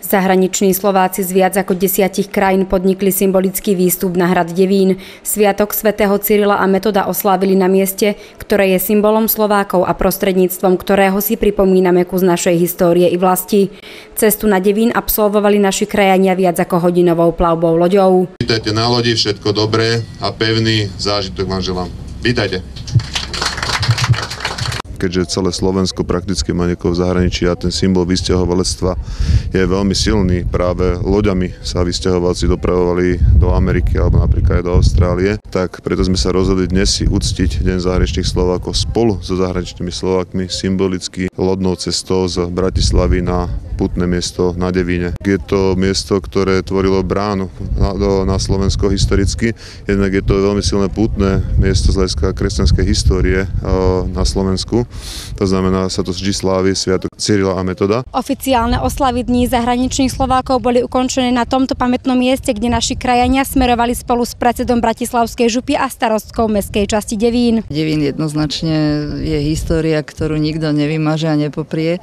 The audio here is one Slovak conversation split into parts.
Zahraniční Slováci z viac ako 10 krajín podnikli symbolický výstup na hrad Devín. Sviatok svätého Cyrila a Metoda oslávili na mieste, ktoré je symbolom Slovákov a prostredníctvom ktorého si pripomíname kus našej histórie i vlasti. Cestu na Devín absolvovali naši krajania viac ako hodinovou plavbou loďou. Vítajte na lodi, všetko dobré a pevný zážitok vám želám. Vítajte. Keďže celé Slovensko prakticky má niekoho v zahraničí a ten symbol vysťahovalectva je veľmi silný, práve loďami sa vysťahovalci dopravovali do Ameriky alebo napríklad aj do Austrálie, tak preto sme sa rozhodli dnes si uctiť Deň zahraničných Slovákov spolu so zahraničnými Slovákmi symbolicky lodnou cestou z Bratislavy na putné miesto na Devíne. Je to miesto, ktoré tvorilo bránu na Slovensko historicky, jednak je to veľmi silné putné miesto z hľadiska kresťanskej histórie na Slovensku. To znamená, sa to vždy slávi sviatok Cyrila a Metoda. Oficiálne oslavy Dní zahraničných Slovákov boli ukončené na tomto pamätnom mieste, kde naši krajania smerovali spolu s predsedom Bratislavskej župy a starostkou mestskej časti Devín. Devín jednoznačne je história, ktorú nikto nevymaže a nepoprie.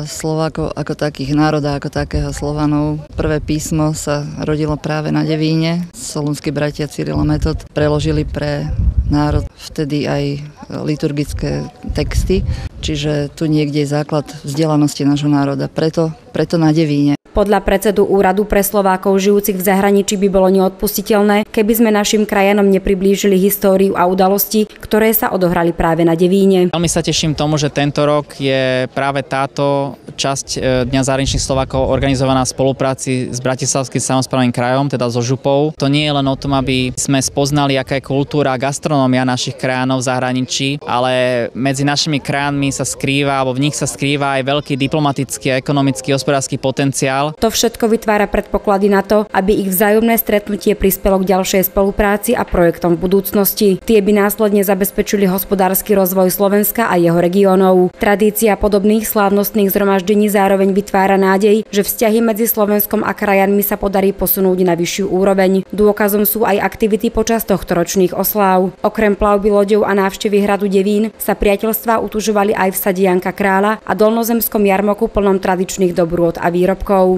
Slovákov ako takých, národa ako takého, Slovanov. Prvé písmo sa rodilo práve na Devíne. Solúnski bratia Cyril a Metod preložili pre národ vtedy aj liturgické texty, čiže tu niekde je základ vzdelanosti nášho národa. Preto na Devíne. Podľa predsedu Úradu pre Slovákov žijúcich v zahraničí by bolo neodpustiteľné, keby sme našim krajanom nepriblížili históriu a udalosti, ktoré sa odohrali práve na Devíne. Veľmi sa teším tomu, že tento rok je práve táto časť Dňa zahraničných Slovákov organizovaná v spolupráci s Bratislavským samosprávnym krajom, teda so župou. To nie je len o tom, aby sme spoznali, aká je kultúra a gastronómia našich krajanov v zahraničí, ale medzi našimi krajinami sa skrýva, alebo v nich sa skrýva aj veľký diplomatický a ekonomický hospodársky potenciál. To všetko vytvára predpoklady na to, aby ich vzájomné stretnutie prispelo k ďalšej spolupráci a projektom v budúcnosti. Tie by následne zabezpečili hospodársky rozvoj Slovenska a jeho regiónov. Tradícia podobných slávnostných zhromaždení zároveň vytvára nádej, že vzťahy medzi Slovenskom a krajanmi sa podarí posunúť na vyššiu úroveň. Dôkazom sú aj aktivity počas tohtoročných osláv. Okrem plavby loďou a návštevy hradu Devín sa priateľstvá utužovali aj v sade Janka Kráľa a dolnozemskom jarmoku plnom tradičných dobrôt a výrobkov.